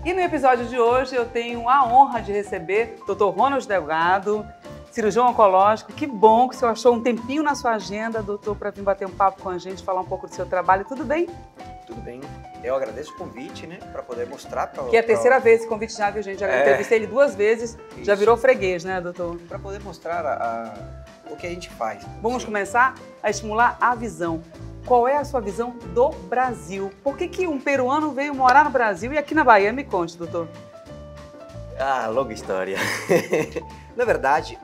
E no episódio de hoje eu tenho a honra de receber o Dr. Ronald Delgado, cirurgião oncológico. Que bom que o senhor achou um tempinho na sua agenda, doutor, para vir bater um papo com a gente, falar um pouco do seu trabalho. Tudo bem? Tudo bem. Eu agradeço o convite, né, para poder mostrar para... Que é a terceira vez esse convite já, viu, gente? Já entrevistei ele 2 vezes, Isso. Já virou freguês, né, doutor? Para poder mostrar o que a gente faz. Vamos começar a estimular a visão. Qual é a sua visão do Brasil? Por que um peruano veio morar no Brasil e aqui na Bahia? Me conte, doutor. Longa história. Na verdade,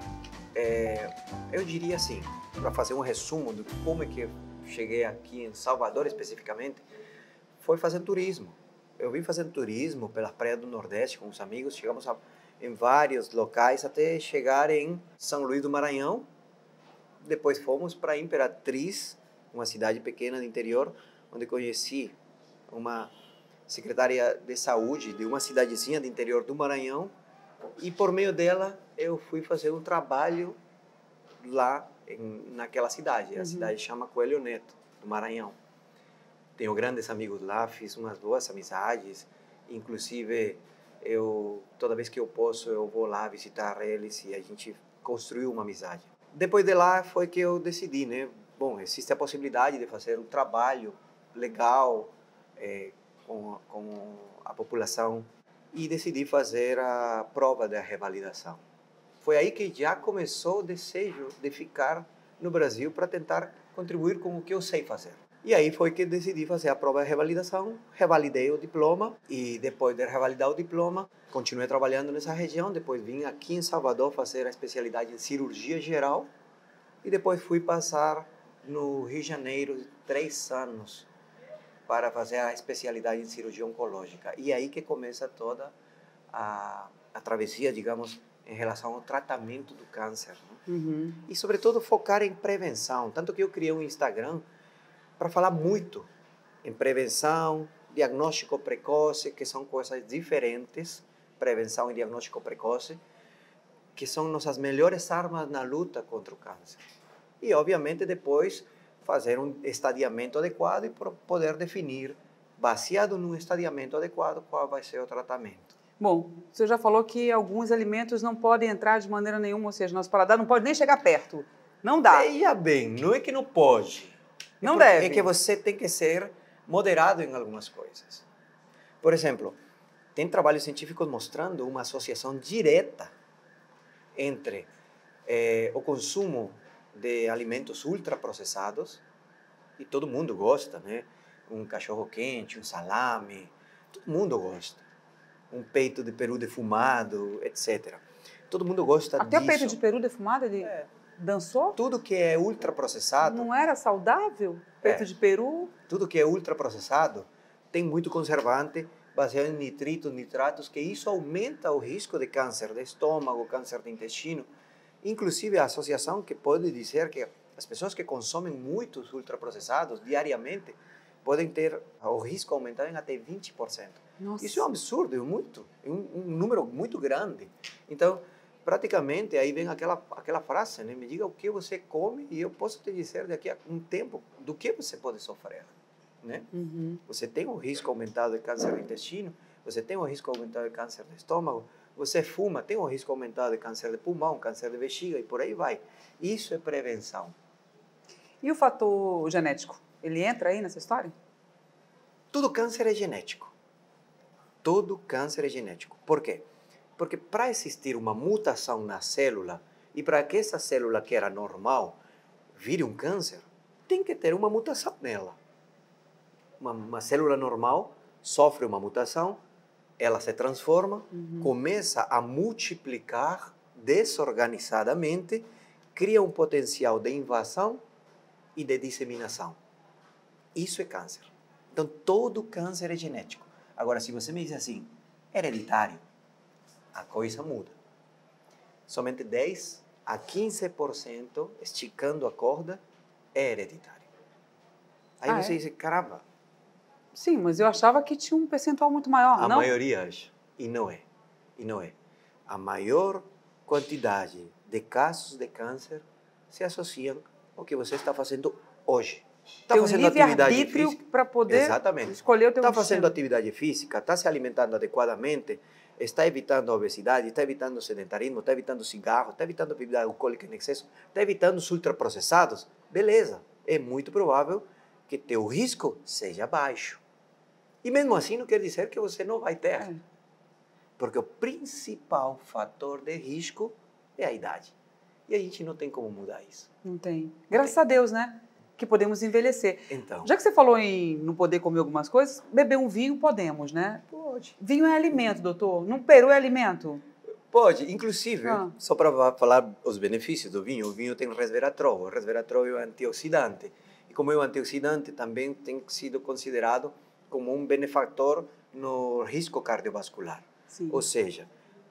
eu diria assim, para fazer um resumo de como é que eu cheguei aqui em Salvador especificamente, foi fazendo turismo. Eu vim fazendo turismo pelas praias do Nordeste com os amigos, chegamos em vários locais até chegar em São Luís do Maranhão. Depois fomos para Imperatriz, uma cidade pequena do interior, onde conheci uma secretária de saúde de uma cidadezinha do interior do Maranhão, e por meio dela eu fui fazer um trabalho lá naquela cidade. A cidade chama Coelho Neto, do Maranhão. Tenho grandes amigos lá, fiz umas boas amizades, inclusive toda vez que eu posso eu vou lá visitar eles e a gente construiu uma amizade. Depois de lá foi que eu decidi, né? Bom, existe a possibilidade de fazer um trabalho legal com a população e decidi fazer a prova da revalidação. Foi aí que já começou o desejo de ficar no Brasil para tentar contribuir com o que eu sei fazer. E aí foi que decidi fazer a prova de revalidação, revalidei o diploma e depois de revalidar o diploma, continuei trabalhando nessa região, depois vim aqui em Salvador fazer a especialidade em cirurgia geral e depois fui passar no Rio de Janeiro 3 anos para fazer a especialidade em cirurgia oncológica. E aí que começa toda a travessia, digamos, em relação ao tratamento do câncer. Né? E, sobretudo, focar em prevenção. Tanto que eu criei um Instagram para falar muito em prevenção, diagnóstico precoce, que são coisas diferentes, prevenção e diagnóstico precoce, que são nossas melhores armas na luta contra o câncer. E, obviamente, depois fazer um estadiamento adequado e poder definir, baseado num estadiamento adequado, qual vai ser o tratamento. Bom, o senhor já falou que alguns alimentos não podem entrar de maneira nenhuma, ou seja, nosso paladar não pode nem chegar perto. Não dá. Veja bem, não é que não pode. Não deve. É que você tem que ser moderado em algumas coisas. Por exemplo, tem trabalhos científicos mostrando uma associação direta entre o consumo de alimentos ultraprocessados, e todo mundo gosta, né? Um cachorro quente, um salame, todo mundo gosta. Um peito de peru defumado, etc. Todo mundo gosta disso. Até o peito de peru defumado, ele dançou? Tudo que é ultraprocessado... Não era saudável? Peito de peru? Tudo que é ultraprocessado tem muito conservante, baseado em nitritos, nitratos, que isso aumenta o risco de câncer de estômago, câncer de intestino. Inclusive, a associação que pode dizer que as pessoas que consomem muitos ultraprocessados diariamente podem ter o risco aumentado em até 20%. Nossa. Isso é um absurdo, é um número muito grande. Então, praticamente, aí vem aquela frase, né? Me diga o que você come e eu posso te dizer daqui a um tempo do que você pode sofrer. Né? Você tem um risco aumentado de câncer de intestino, você tem um risco aumentado de câncer de estômago, você fuma, tem um risco aumentado de câncer de pulmão, câncer de bexiga e por aí vai. Isso é prevenção. E o fator genético? Ele entra aí nessa história? Todo câncer é genético. Todo câncer é genético. Por quê? Porque para existir uma mutação na célula e para que essa célula que era normal vire um câncer, tem que ter uma mutação nela. Uma célula normal sofre uma mutação, ela se transforma, começa a multiplicar desorganizadamente, cria um potencial de invasão e de disseminação. Isso é câncer. Então, todo câncer é genético. Agora, se você me diz assim, hereditário, a coisa muda. Somente 10 a 15%, esticando a corda, é hereditário. Aí você diz, caramba. Sim, mas eu achava que tinha um percentual muito maior, A não? maioria acha. E não é. E não é. A maior quantidade de casos de câncer se associam ao que você está fazendo hoje. Está fazendo atividade livre-arbítrio física? para poder Exatamente. escolher o teu Está destino. fazendo atividade física? Está se alimentando adequadamente? Está evitando a obesidade? Está evitando o sedentarismo? Está evitando o cigarro? Está evitando a bebida alcoólica em excesso? Está evitando os ultraprocessados? Beleza. É muito provável que teu risco seja baixo. E mesmo assim não quer dizer que você não vai ter. É. Porque o principal fator de risco é a idade. E a gente não tem como mudar isso. Não tem. Graças a Deus, né? Que podemos envelhecer. Então, Já que você falou em não poder comer algumas coisas, beber um vinho podemos, né? pode. Vinho é alimento, doutor. No Peru é alimento? Pode, inclusive, Ah. só para falar os benefícios do vinho, o vinho tem resveratrol. O resveratrol é um antioxidante. E como é um antioxidante, também tem sido considerado como um benefator no risco cardiovascular. Sim. Ou seja,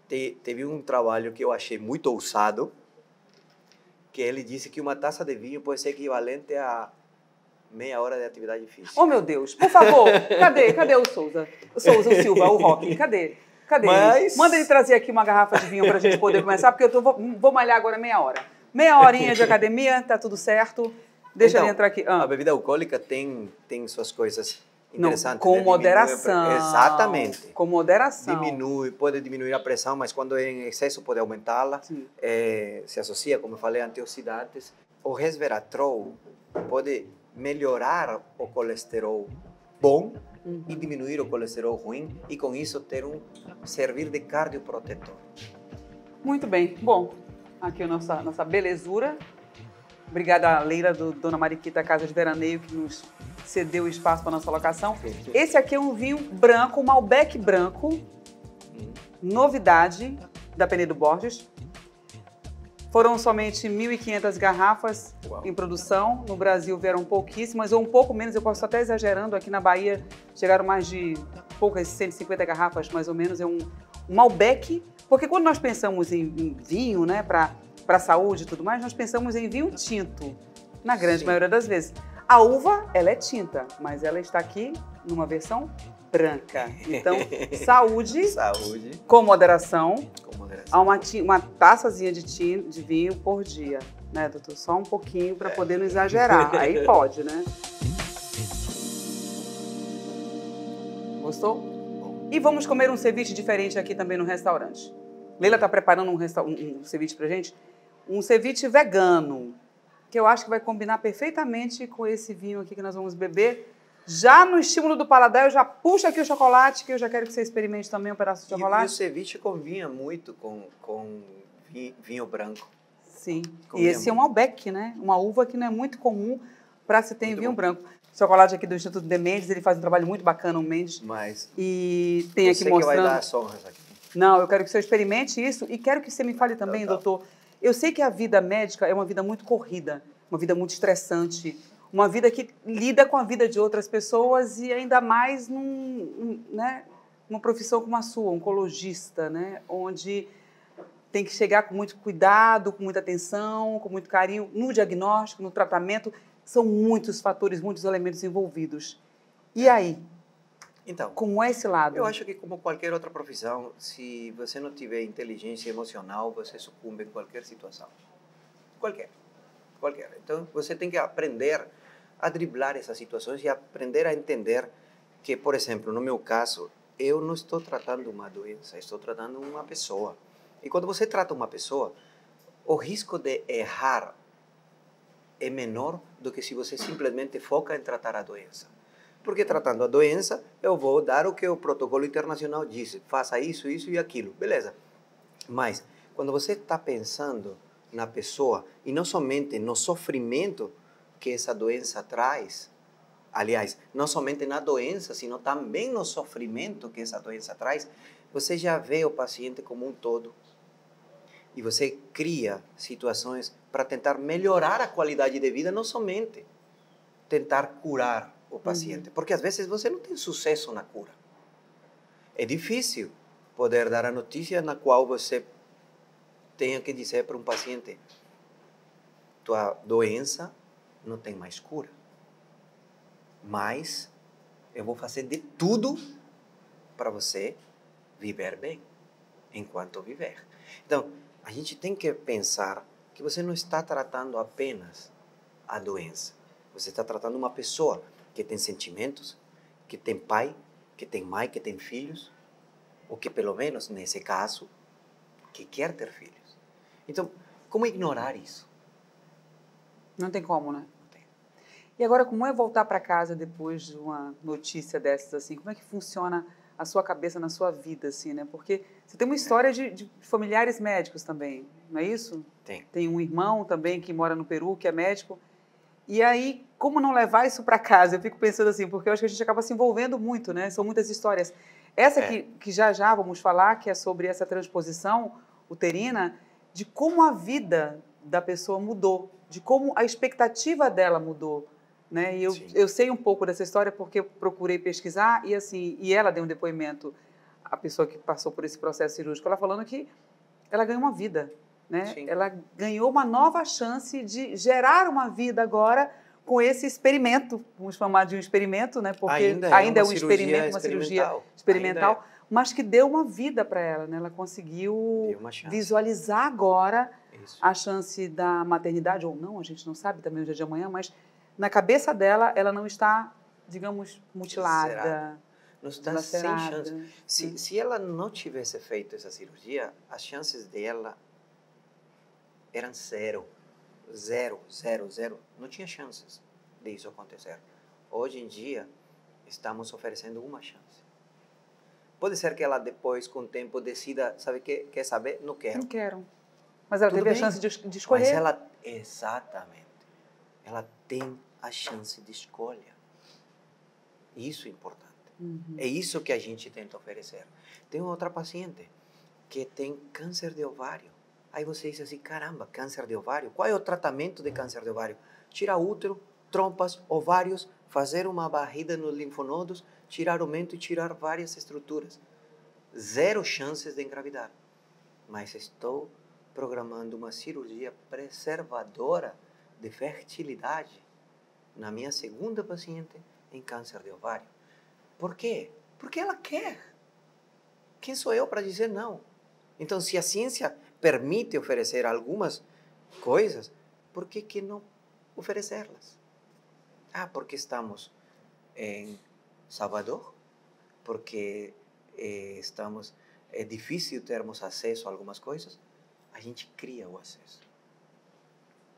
teve um trabalho que eu achei muito ousado, que ele disse que uma taça de vinho pode ser equivalente a meia hora de atividade física. Oh, meu Deus. Por favor, cadê o Souza? O Souza, o Silva, o Roque. Cadê? Mas... Manda ele trazer aqui uma garrafa de vinho para a gente poder começar, porque vou malhar agora meia hora. Meia horinha de academia, tá tudo certo. Deixa então, ele entrar aqui. A bebida alcoólica tem suas coisas interessantes. Com né? moderação. Exatamente. Com moderação. Pode diminuir a pressão, mas quando é em excesso pode aumentá-la. Se associa, como eu falei, a antioxidantes. O resveratrol pode melhorar o colesterol bom e diminuir o colesterol ruim e com isso servir de cardioprotetor. Muito bem. Bom, aqui a nossa belezura. Obrigada, Leila, Dona Mariquita Casa de Veraneio, que nos cedeu o espaço para a nossa locação. Esse aqui é um vinho branco, um Malbec branco, novidade da Penedo Borges. Foram somente 1.500 garrafas em produção. No Brasil vieram pouquíssimas, ou um pouco menos, eu posso estar até exagerando. Aqui na Bahia chegaram mais de poucas 150 garrafas, mais ou menos. É um Malbec, porque quando nós pensamos em vinho, né, para a saúde e tudo mais, nós pensamos em vinho tinto, na grande maioria das vezes. A uva, ela é tinta, mas ela está aqui numa versão branca. Então, saúde. Com moderação. Há uma taçazinha de vinho por dia, né, doutor? Só um pouquinho para poder não exagerar. Aí pode, né? Gostou? E vamos comer um ceviche diferente aqui também no restaurante. Leila está preparando um ceviche pra gente. Um ceviche vegano, que eu acho que vai combinar perfeitamente com esse vinho aqui que nós vamos beber. Já no estímulo do paladar, eu já puxo aqui o chocolate, que eu já quero que você experimente também um pedaço de chocolate. E o ceviche combina muito com vinho branco. Sim. E esse é um Malbec, né? Uma uva que não é muito comum para se ter em vinho branco. Chocolate aqui do Instituto de Mendes, ele faz um trabalho muito bacana, o Mendes. Mas e tem aqui mostrando... Você que vai dar as honras aqui. Não, eu quero que você experimente isso e quero que você me fale também, doutor. Eu sei que a vida médica é uma vida muito corrida, uma vida muito estressante, uma vida que lida com a vida de outras pessoas e ainda mais né, uma profissão como a sua, oncologista, né, onde tem que chegar com muito cuidado, com muita atenção, com muito carinho no diagnóstico, no tratamento. São muitos fatores, muitos elementos envolvidos. E aí? Então, como é esse lado? Eu acho que como qualquer outra profissão, se você não tiver inteligência emocional, você sucumbe em qualquer situação. Qualquer. Então, você tem que aprender a driblar essas situações e aprender a entender que, por exemplo, no meu caso, eu não estou tratando uma doença, estou tratando uma pessoa. E quando você trata uma pessoa, o risco de errar é menor do que se você simplesmente foca em tratar a doença. Porque tratando a doença, eu vou dar o que o protocolo internacional diz, faça isso, isso e aquilo, beleza. Mas, quando você está pensando na pessoa, e não somente no sofrimento que essa doença traz, aliás, não somente na doença, sino também no sofrimento que essa doença traz, você já vê o paciente como um todo. E você cria situações para tentar melhorar a qualidade de vida, não somente tentar curar o paciente, porque às vezes você não tem sucesso na cura. É difícil poder dar a notícia na qual você tenha que dizer para um paciente: tua doença não tem mais cura, mas eu vou fazer de tudo para você viver bem, enquanto viver. Então, a gente tem que pensar que você não está tratando apenas a doença, Você está tratando uma pessoa que tem sentimentos, que tem pai, que tem mãe, que tem filhos, ou que pelo menos, nesse caso, que quer ter filhos. Então, como ignorar isso? Não tem como, né? Não tem. E agora, como é voltar para casa depois de uma notícia dessas, assim? Como é que funciona a sua cabeça na sua vida, assim, né? Porque você tem uma história de familiares médicos também, não é isso? Tem. Tem um irmão também que mora no Peru, que é médico. E aí, como não levar isso para casa? Eu fico pensando assim, porque eu acho que a gente acaba se envolvendo muito, né? São muitas histórias. Essa que já já vamos falar, que é sobre essa transposição uterina, de como a vida da pessoa mudou, de como a expectativa dela mudou, né? E eu sei um pouco dessa história porque eu procurei pesquisar e assim, e ela deu um depoimento, a pessoa que passou por esse processo cirúrgico, ela falando que ela ganhou uma vida, né? Sim. Ela ganhou uma nova chance de gerar uma vida agora com esse experimento, vamos chamar de um experimento, né? Porque ainda é um experimento, uma cirurgia experimental, mas que deu uma vida para ela, né? Ela conseguiu visualizar agora a chance da maternidade, ou não, a gente não sabe também o dia de amanhã, mas na cabeça dela, ela não está, digamos, mutilada. Não está sem chance. Se ela não tivesse feito essa cirurgia, as chances dela eram zero. Zero, zero, zero. Não tinha chances disso acontecer. Hoje em dia, estamos oferecendo uma chance. Pode ser que ela depois, com o tempo, decida, sabe o que? Quer saber? Não quero. Não quero. Mas ela teve a chance de escolher. Mas ela, exatamente, ela tem a chance de escolha. Isso é importante. É isso que a gente tenta oferecer. Tem outra paciente que tem câncer de ovário. Aí você diz assim, caramba, câncer de ovário? Qual é o tratamento de câncer de ovário? Tirar útero, trompas, ovários, fazer uma varrida nos linfonodos, tirar aumento e tirar várias estruturas. Zero chances de engravidar. Mas estou programando uma cirurgia preservadora de fertilidade na minha segunda paciente em câncer de ovário. Por quê? Porque ela quer. Quem sou eu para dizer não? Então, se a ciência permite oferecer algumas coisas, por que não oferecê-las? Ah, porque estamos em Salvador? Porque é difícil termos acesso a algumas coisas? A gente cria o acesso.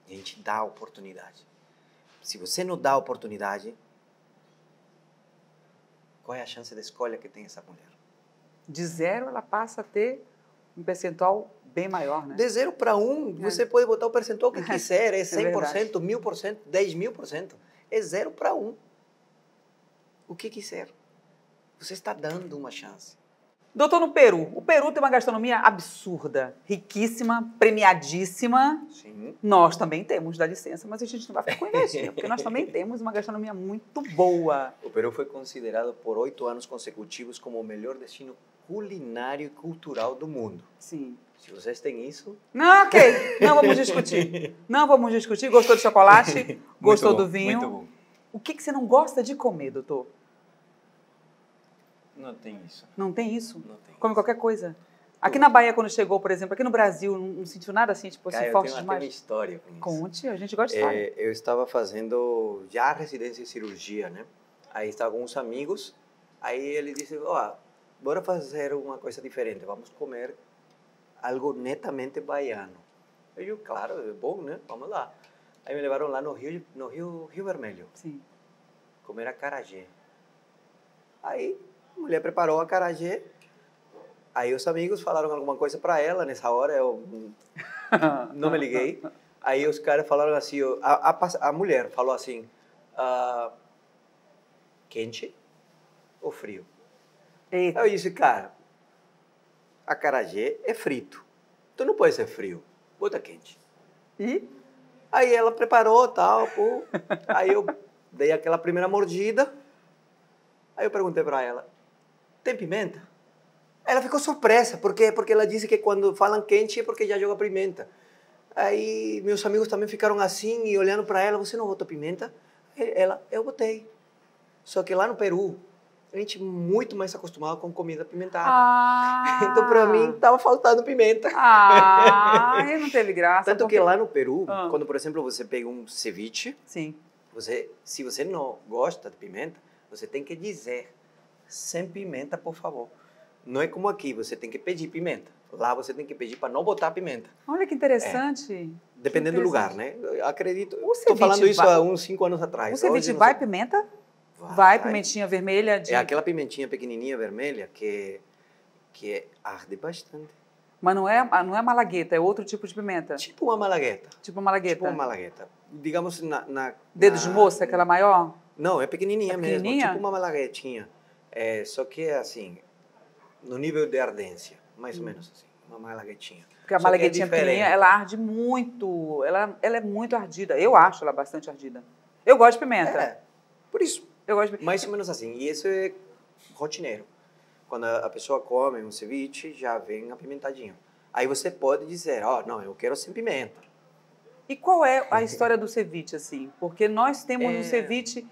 A gente dá a oportunidade. Se você não dá a oportunidade, qual é a chance de escolha que tem essa mulher? De zero, ela passa a ter um percentual bem maior, né? De 0 para 1, você pode botar o percentual que quiser, é 100%, 1000%, 10.000%. É 0 para 1. O que quiser. Você está dando uma chance. Doutor, no Peru. O Peru tem uma gastronomia absurda, riquíssima, premiadíssima. Sim. Nós também temos, dá licença, mas a gente não vai ficar com inveja, porque nós também temos uma gastronomia muito boa. O Peru foi considerado por 8 anos consecutivos como o melhor destino culinário e cultural do mundo. Sim. Se vocês têm isso... Não, ok. Não vamos discutir. Não vamos discutir. Gostou do chocolate? Gostou do vinho? Muito bom. O que você não gosta de comer, doutor? Não tem isso. Não tem isso? Não tem. Come qualquer coisa? Aqui na Bahia, quando chegou, por exemplo, aqui no Brasil, não sentiu nada assim, tipo assim, forte demais? Eu tenho uma história com isso. Conte, a gente gosta de história. Eu estava fazendo já a residência em cirurgia, né? Aí estava com uns amigos, aí ele disse, bora fazer uma coisa diferente, vamos comer algo netamente baiano. Eu, claro, é bom, né? Vamos lá. Aí me levaram lá no Rio Vermelho. Sim. Comer acarajé. Aí a mulher preparou a acarajé. Aí os amigos falaram alguma coisa para ela. Nessa hora eu não me liguei. Aí os caras falaram assim, a mulher falou assim, quente ou frio? Eita. Aí eu disse, cara, acarajé é frito. Então não pode ser frio. Bota quente. E? Aí ela preparou tal, pô. Aí eu dei aquela primeira mordida. Aí eu perguntei para ela, tem pimenta? Ela ficou surpresa, porque ela disse que quando falam quente é porque já joga pimenta. Aí meus amigos também ficaram assim e olhando para ela, você não botou pimenta? Ela, eu botei. Só que lá no Peru, a gente é muito mais acostumado com comida apimentada. Então, para mim, estava faltando pimenta. Aí não teve graça. Tanto que lá no Peru, quando, por exemplo, você pega um ceviche, sim, Se você não gosta de pimenta, você tem que dizer, sem pimenta, por favor. Não é como aqui, você tem que pedir pimenta. Lá você tem que pedir para não botar pimenta. Olha que interessante. Dependendo do lugar, né? Eu acredito. O Estou falando isso ceviche há uns 5 anos atrás. O ceviche Hoje, vai pimenta? Vai pimentinha vermelha? É aquela pimentinha pequenininha vermelha que arde bastante. Mas não é malagueta, é outro tipo de pimenta? Tipo uma malagueta. Tipo uma malagueta? Tipo uma malagueta. Digamos Dedo de moça, aquela maior? Não, é pequenininha mesmo. Pequenininha? Tipo uma malaguetinha. Só que é assim, no nível de ardência. Mais ou menos assim. Uma malaguetinha. Porque a malaguetinha pequenininha, ela arde muito. Ela é muito ardida. Eu acho ela bastante ardida. Eu gosto de pimenta. Por isso. Eu gosto de... Mais ou menos assim. E isso é rotineiro. Quando a pessoa come um ceviche, já vem apimentadinho. Aí você pode dizer, não, eu quero sem pimenta. E qual é a história do ceviche, assim? Porque nós temos um ceviche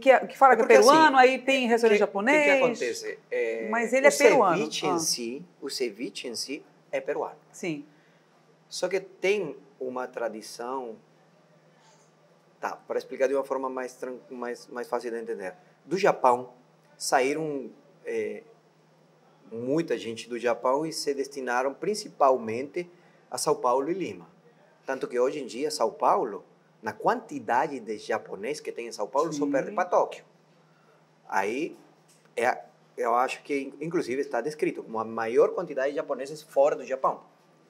que fala que é peruano, assim, aí tem restaurante japonês. O que acontece? Mas ele é peruano. O ceviche em si é peruano. Sim. Só que tem uma tradição... Tá, para explicar de uma forma mais fácil de entender. Do Japão, saíram muita gente do Japão e se destinaram principalmente a São Paulo e Lima. Tanto que hoje em dia, São Paulo, na quantidade de japonês que tem em São Paulo, só perde para Tóquio. Aí, eu acho que, inclusive, está descrito como a maior quantidade de japoneses fora do Japão,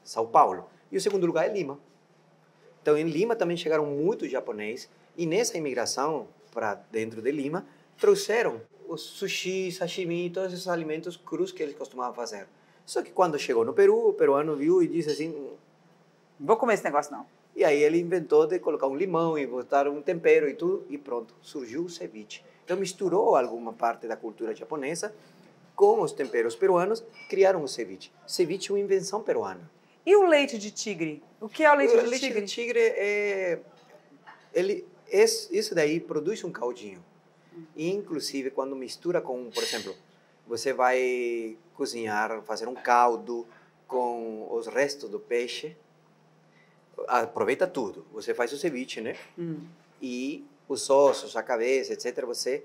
São Paulo. E o segundo lugar é Lima. Então, em Lima também chegaram muitos japoneses e nessa imigração para dentro de Lima, trouxeram os sushi, sashimi, todos esses alimentos crus que eles costumavam fazer. Só que quando chegou no Peru, o peruano viu e disse assim... Não vou comer esse negócio, não. E aí ele inventou de colocar um limão e botar um tempero e tudo, e pronto, surgiu o ceviche. Então misturou alguma parte da cultura japonesa com os temperos peruanos, criaram o ceviche. Ceviche é uma invenção peruana. E o leite de tigre? O que é o leite de tigre? O leite de tigre, isso daí produz um caldinho. E, inclusive, quando mistura com, por exemplo, você vai cozinhar, fazer um caldo com os restos do peixe, aproveita tudo. Você faz o ceviche, né? E os ossos, a cabeça, etc., você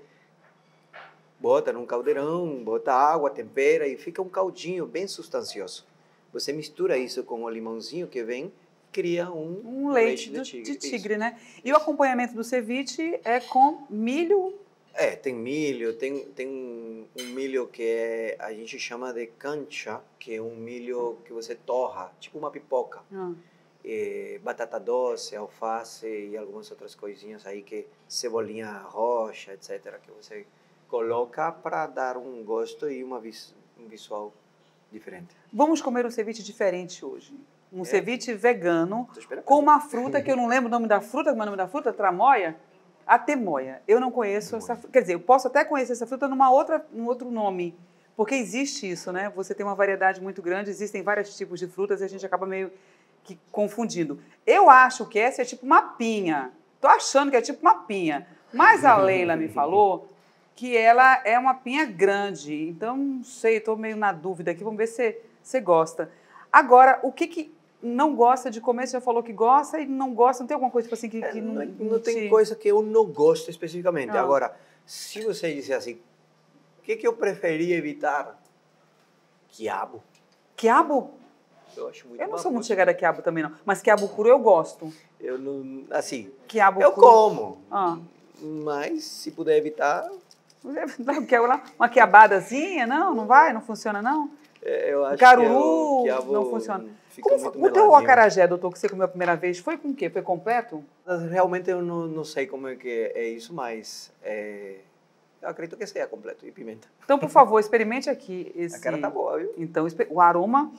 bota num caldeirão, bota água, tempera e fica um caldinho bem substancioso. Você mistura isso com o limãozinho que vem, cria um leite de tigre, né? E o acompanhamento do ceviche é com milho? Tem milho, tem um milho que a gente chama de cancha, que é um milho que você torra, tipo uma pipoca. Batata doce, alface e algumas outras coisinhas aí, cebolinha roxa, etc., que você coloca para dar um gosto e um visual diferente. Vamos comer um ceviche diferente hoje. Um ceviche vegano com uma fruta que eu não lembro o nome da fruta, como é o nome da fruta? Tramoia? A temoia. Eu não conheço essa fruta. Quer dizer, eu posso até conhecer essa fruta num outro nome, porque existe isso, né? Você tem uma variedade muito grande, existem vários tipos de frutas e a gente acaba meio que confundindo. Eu acho que essa é tipo uma pinha. Estou achando que é tipo uma pinha. Mas a Leila me falou que ela é uma pinha grande. Então, não sei, estou meio na dúvida aqui. Vamos ver se você gosta. Agora, o que não gosta de comer? Você já falou que gosta e não gosta. Não tem alguma coisa tipo assim que não tem coisa que eu não gosto especificamente. Não. Agora, se você disser assim, o que eu preferia evitar? Quiabo. Quiabo? Eu acho muito Eu não sou muito chegada a quiabo também, não. Mas quiabo cru eu gosto. Eu não... Assim, quiabo eu cru. como. Mas, se puder evitar... Uma quiabadazinha? Não vai? Não funciona, não? Eu acho Caruru, que o quiabo não funciona. Fica muito o teu acarajé, doutor, que você comeu a primeira vez, foi com o quê? Foi completo? Realmente eu não sei como é que é isso, mas eu acredito que seja completo, e pimenta. Então, por favor, experimente aqui esse... A cara tá boa, viu? Então, o aroma,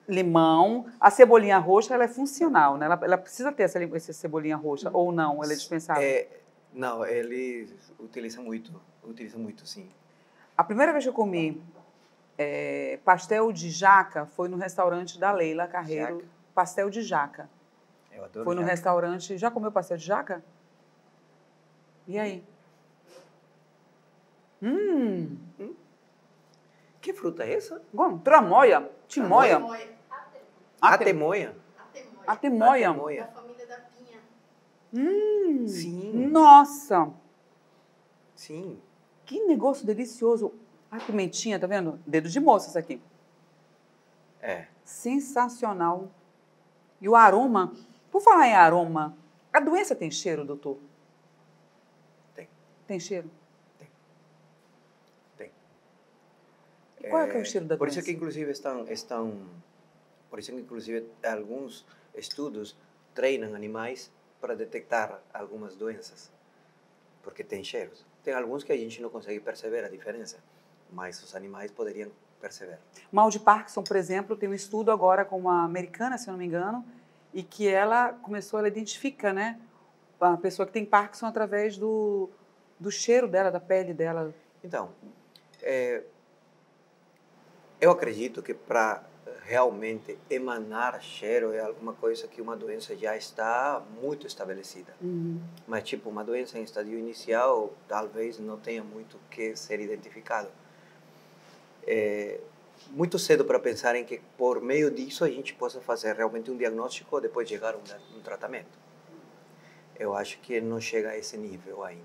limão, a cebolinha roxa, ela é funcional, né? Ela precisa ter essa cebolinha roxa, ou não? Ela é dispensável? Não, ele utiliza muito, sim. A primeira vez que eu comi pastel de jaca foi no restaurante da Leila Carreiro. Jaca. Pastel de jaca. Eu adoro Foi no jaca. restaurante... Já comeu pastel de jaca? E aí? Que fruta é essa? Tramoia. Timoia. Atemoia. Atemoia. Da família da pinha. Sim, Nossa! sim. Que negócio delicioso. A pimentinha, tá vendo? Dedo de moça isso aqui. É. Sensacional. E o aroma, por falar em aroma, a doença tem cheiro, doutor? Tem. Tem cheiro? Tem. E qual é que é o cheiro da Por isso doença? que inclusive por isso que inclusive alguns estudos treinam animais para detectar algumas doenças, porque tem cheiros. Tem alguns que a gente não consegue perceber a diferença, mas os animais poderiam perceber. Mal de Parkinson, por exemplo, tem um estudo agora com uma americana, se eu não me engano, e que ela identifica, né, a pessoa que tem Parkinson através do cheiro dela, da pele dela. Então, eu acredito que para realmente emanar cheiro é alguma coisa que uma doença já está muito estabelecida. Mas, tipo, uma doença em estadio inicial talvez não tenha muito que ser identificado. É muito cedo para pensar em que, por meio disso, a gente possa fazer realmente um diagnóstico ou depois chegar a um tratamento. Eu acho que não chega a esse nível ainda.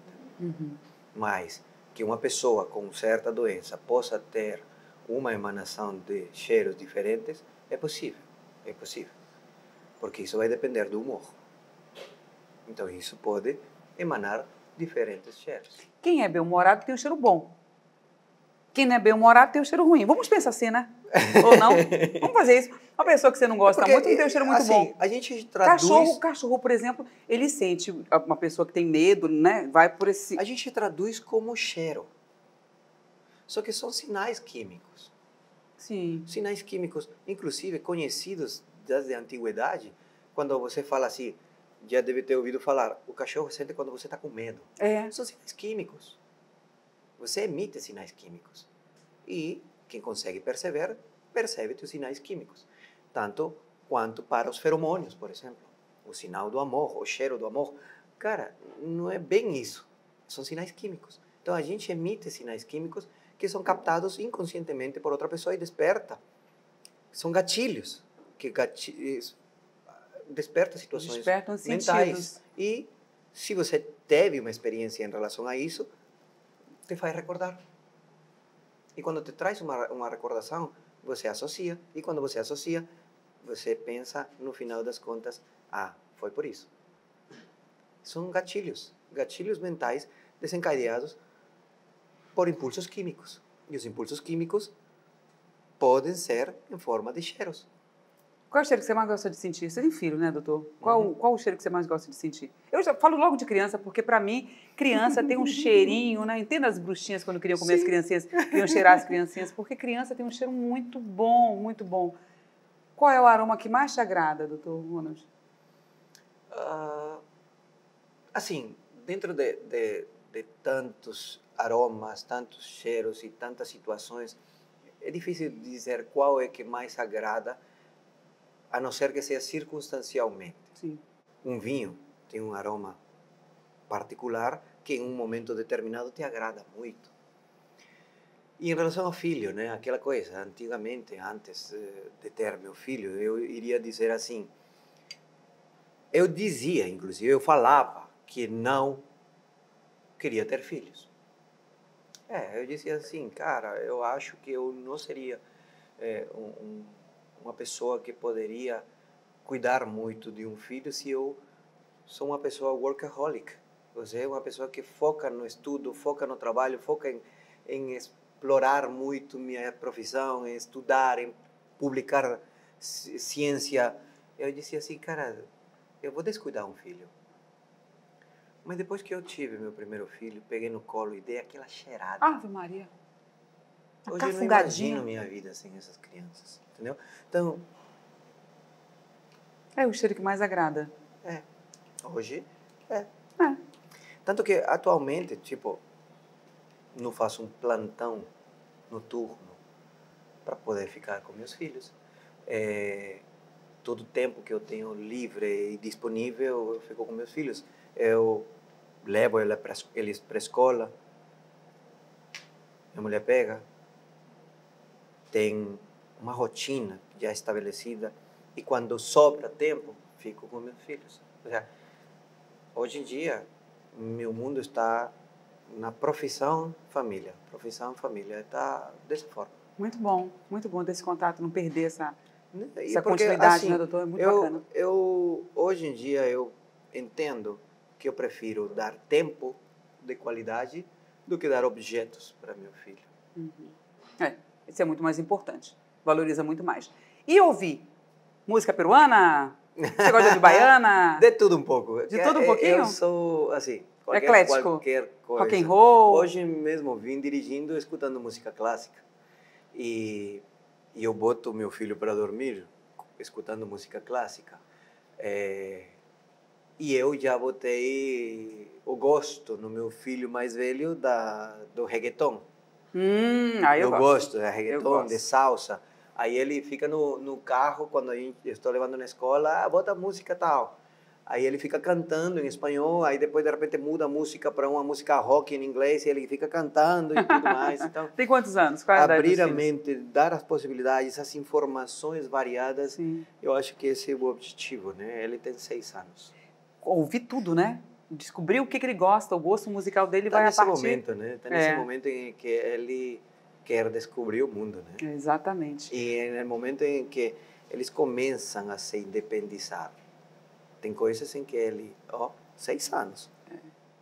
Mas que uma pessoa com certa doença possa ter uma emanação de cheiros diferentes, é possível. É possível. Porque isso vai depender do humor. Então, isso pode emanar diferentes cheiros. Quem é bem-humorado tem um cheiro bom. Quem não é bem-humorado tem um cheiro ruim. Vamos pensar assim, né? Ou não? Vamos fazer isso. Uma pessoa que você não gosta muito não tem um cheiro muito assim, bom. A gente traduz... Cachorro, por exemplo, ele sente uma pessoa que tem medo, né? Vai por esse... A gente traduz como cheiro. Só que são sinais químicos. Sim. Sinais químicos, inclusive conhecidos desde a antiguidade, quando você fala assim, já deve ter ouvido falar, o cachorro sente quando você está com medo. São sinais químicos. Você emite sinais químicos. E quem consegue perceber, percebe os sinais químicos. Tanto quanto para os feromônios, por exemplo. O sinal do amor, o cheiro do amor. Cara, não é bem isso. São sinais químicos. Então a gente emite sinais químicos que são captados inconscientemente por outra pessoa e desperta. São gatilhos que despertam situações Despertam mentais. sentidos. E se você teve uma experiência em relação a isso, te faz recordar. E quando te traz uma recordação, você associa. E quando você associa, você pensa, no final das contas, foi por isso. São gatilhos mentais desencadeados por impulsos químicos. E os impulsos químicos podem ser em forma de cheiros. Qual é o cheiro que você mais gosta de sentir? Você tem filho, né, doutor? Qual o cheiro que você mais gosta de sentir? Eu já falo logo de criança, porque para mim, criança tem um cheirinho, né? Entenda as bruxinhas quando queriam comer as criancinhas, queriam cheirar as criancinhas, porque criança tem um cheiro muito bom, muito bom. Qual é o aroma que mais te agrada, doutor Ronald? Assim, dentro de tantos aromas, tantos cheiros e tantas situações, é difícil dizer qual é que mais agrada, a não ser que seja circunstancialmente. Sim. Um vinho tem um aroma particular que em um momento determinado te agrada muito. E em relação ao filho, né, aquela coisa, antigamente, antes de ter meu filho, eu iria dizer assim, eu dizia, inclusive, eu falava que não queria ter filhos. Eu dizia assim, cara, eu acho que eu não seria uma pessoa que poderia cuidar muito de um filho se eu sou uma pessoa workaholic. Você é uma pessoa que foca no estudo, foca no trabalho, foca em explorar muito minha profissão, em estudar, em publicar ciência. Eu dizia assim, cara, eu vou descuidar um filho. Mas depois que eu tive meu primeiro filho, peguei no colo e dei aquela cheirada. Ave Maria. Hoje eu não imagino minha vida sem essas crianças, entendeu? Então... É o cheiro que mais agrada. Hoje, Tanto que, atualmente, tipo, não faço um plantão noturno para poder ficar com meus filhos. Todo o tempo que eu tenho livre e disponível, eu fico com meus filhos. Eu levo eles para a escola, minha mulher pega, tem uma rotina já estabelecida, e quando sobra tempo, fico com meus filhos. Ou seja, hoje em dia, meu mundo está na profissão, família. Profissão, família. Está dessa forma. muito bom ter esse contato, não perder essa Porque, continuidade, assim, né, doutor? É muito bacana. hoje em dia, eu entendo que eu prefiro dar tempo de qualidade do que dar objetos para meu filho. Isso é muito mais importante. Valoriza muito mais. E ouvir música peruana? Você gosta de baiana? De tudo um pouco. De tudo um pouquinho? Eu sou, assim, Eclético. qualquer coisa. Rock and roll. Hoje mesmo vim dirigindo, escutando música clássica. E eu boto meu filho para dormir, escutando música clássica. E eu já botei o gosto no meu filho mais velho do reggaeton. Aí eu gosto de reggaeton, de gosto. salsa. Aí ele fica no carro, quando eu estou levando na escola, bota música tal. Aí ele fica cantando em espanhol, aí depois de repente muda a música para uma música rock em inglês, e ele fica cantando e tudo mais. Então, tem quantos anos? Qual é a idade abrir dos a filhos? mente, dar as possibilidades, as informações variadas, Sim. eu acho que esse é o objetivo, né? Ele tem 6 anos. Ouvir tudo, né? Descobrir o que ele gosta, o gosto musical dele vai a nesse partir... momento, né? Está nesse momento em que ele quer descobrir o mundo, né? Exatamente. E no momento em que eles começam a se independizar. Tem coisas em que ele, 6 anos.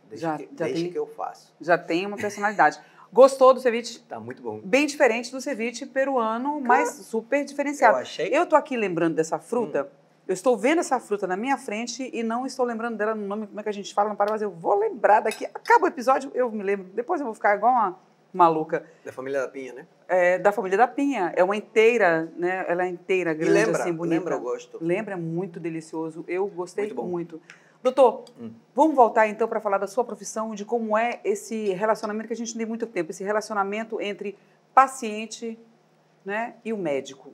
Deixa que eu faço. Já tem uma personalidade. Gostou do ceviche? Tá muito bom. Bem diferente do ceviche peruano, mas super diferenciado. Eu tô aqui lembrando dessa fruta. Eu estou vendo essa fruta na minha frente e não estou lembrando dela no nome, como é que a gente fala, não para, mas eu vou lembrar daqui. Acaba o episódio, eu me lembro. Depois eu vou ficar igual uma maluca. Da família da pinha, né? Da família da pinha. É uma inteira, né? Ela é inteira, grande, lembra, assim, bonita. Lembra o gosto. Lembra, muito delicioso. Eu gostei muito. muito. Doutor, vamos voltar então para falar da sua profissão, de como é esse relacionamento que a gente não tem muito tempo, esse relacionamento entre paciente, né, e o médico.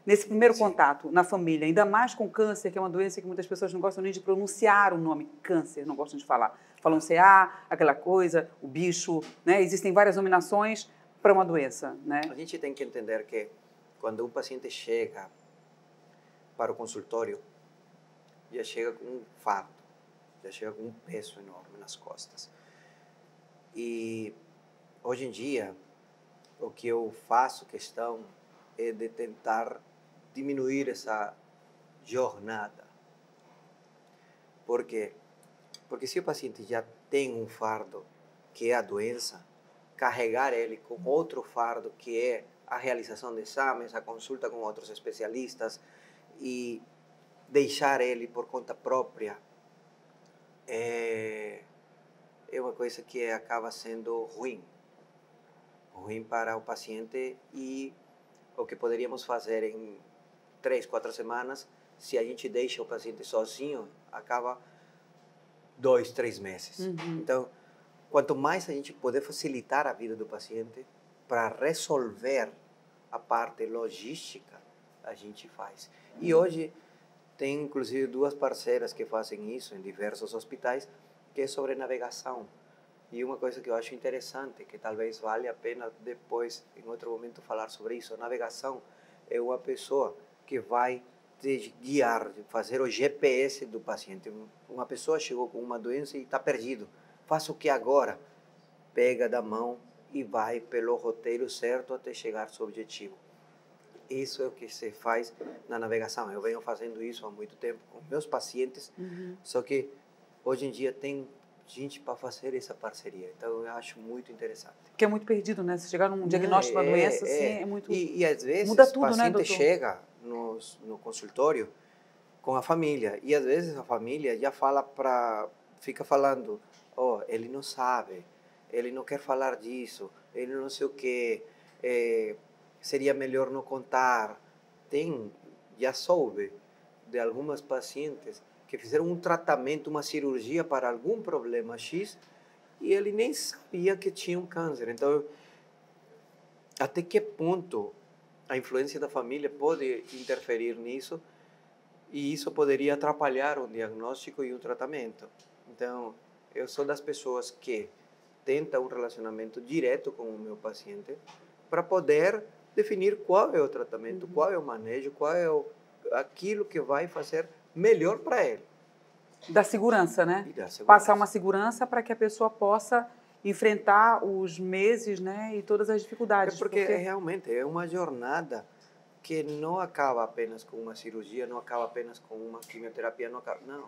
Nesse primeiro contato na família, ainda mais com câncer, que é uma doença que muitas pessoas não gostam nem de pronunciar o nome câncer, não gostam de falar. Falam CA, aquela coisa, o bicho, né? Existem várias nominações para uma doença, né? A gente tem que entender que quando um paciente chega para o consultório, já chega com um fardo, já chega com um peso enorme nas costas. E hoje em dia, o que eu faço questão é de tentar diminuir essa jornada. Por quê? Porque se o paciente já tem um fardo, que é a doença, carregar ele com outro fardo, que é a realização de exames, a consulta com outros especialistas, e deixar ele por conta própria, é uma coisa que acaba sendo ruim para o paciente. E o que poderíamos fazer em 3, 4 semanas, se a gente deixa o paciente sozinho, acaba 2, 3 meses. Então, quanto mais a gente puder facilitar a vida do paciente para resolver a parte logística, a gente faz. E hoje tem inclusive 2 parceiras que fazem isso em diversos hospitais, que é sobre navegação. E uma coisa que eu acho interessante, que talvez valha a pena depois, em outro momento, falar sobre isso. A navegação é uma pessoa que vai te guiar, fazer o GPS do paciente. Uma pessoa chegou com uma doença e está perdido. Faça o que agora? Pega da mão e vai pelo roteiro certo até chegar ao seu objetivo. Isso é o que se faz na navegação. Eu venho fazendo isso há muito tempo com meus pacientes, só que hoje em dia tem gente para fazer essa parceria. Então, eu acho muito interessante. Porque é muito perdido, né? Se chegar num diagnóstico de uma doença, assim, é muito... E às vezes muda tudo, o paciente né, chega no consultório com a família, e às vezes a família já fica falando, ele não sabe, ele não quer falar disso, ele não sei o quê, seria melhor não contar. Já soube de algumas pacientes que fizeram um tratamento, uma cirurgia para algum problema X, e ele nem sabia que tinha um câncer. Então, até que ponto a influência da família pode interferir nisso, e isso poderia atrapalhar um diagnóstico e um tratamento. Então, eu sou das pessoas que tenta um relacionamento direto com o meu paciente para poder definir qual é o tratamento, qual é o manejo, qual é aquilo que vai fazer melhor para ele. Da segurança, né? E da segurança. Passar uma segurança para que a pessoa possa enfrentar os meses, né, e todas as dificuldades. Porque realmente é uma jornada que não acaba apenas com uma cirurgia, não acaba apenas com uma quimioterapia, não.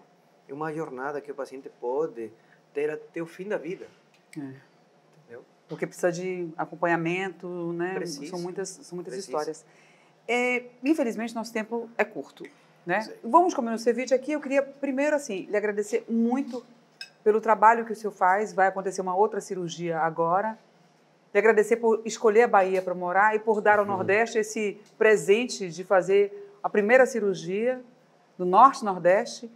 É uma jornada que o paciente pode ter até o fim da vida. Entendeu? Porque precisa de acompanhamento, né? Precisa. São muitas Precisa. histórias. Infelizmente, nosso tempo é curto, né? Sim. Vamos comer no ceviche aqui. Eu queria, primeiro, assim, lhe agradecer muito pelo trabalho que o senhor faz. Vai acontecer uma outra cirurgia agora. Lhe agradecer por escolher a Bahia para morar e por dar ao Nordeste esse presente de fazer a primeira cirurgia do Norte-Nordeste.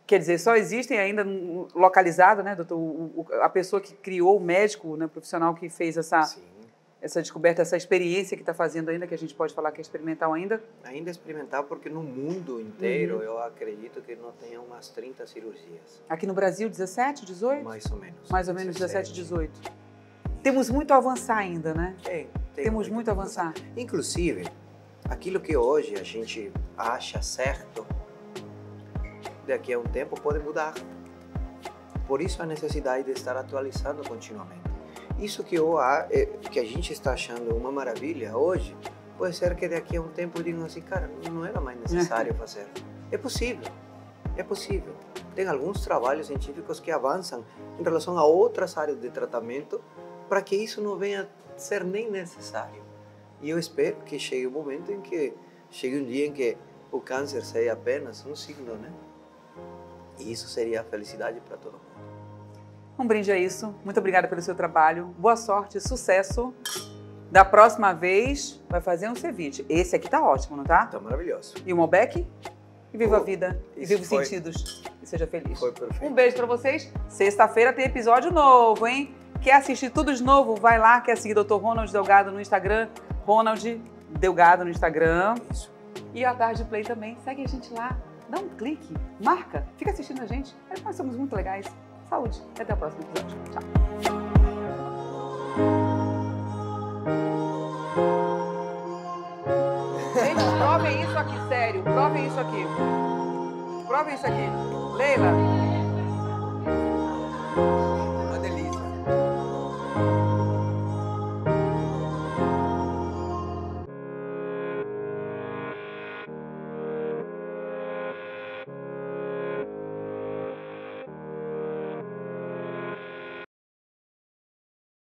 Quer dizer, só existem ainda localizado, né, doutor? A pessoa que criou, o médico, né, profissional que fez essa descoberta, essa experiência que está fazendo ainda, que a gente pode falar que é experimental ainda. Ainda é experimental porque no mundo inteiro eu acredito que não tenha umas 30 cirurgias. Aqui no Brasil, 17, 18? Mais ou menos. Mais ou menos 17, 18. Temos muito a avançar ainda, né? Temos muito a avançar. Inclusive, aquilo que hoje a gente acha certo, daqui a um tempo pode mudar. Por isso a necessidade de estar atualizando continuamente. Isso que a gente está achando uma maravilha hoje, pode ser que daqui a um tempo digam assim, cara, não era mais necessário fazer. É possível, é possível. Tem alguns trabalhos científicos que avançam em relação a outras áreas de tratamento para que isso não venha a ser nem necessário. E eu espero que chegue um momento em que, chegue um dia em que o câncer seja apenas um signo, né? E isso seria a felicidade para todo mundo. Um brinde a isso. Muito obrigada pelo seu trabalho. Boa sorte, sucesso. Da próxima vez, vai fazer um ceviche. Esse aqui tá ótimo, não tá? Tá maravilhoso. E o Malbec? E viva a vida. E viva os foi- sentidos. E seja feliz. Foi perfeito. Um beijo pra vocês. Sexta-feira tem episódio novo, hein? Quer assistir tudo de novo? Vai lá. Quer seguir Dr. Ronald Delgado no Instagram? Ronald Delgado no Instagram. Isso. E a Tarde Play também. Segue a gente lá. Dá um clique. Marca. Fica assistindo a gente. Nós somos muito legais. Saúde. Até o próximo episódio. Tchau. Gente, provem isso aqui, sério. Provem isso aqui. Provem isso aqui. Leila.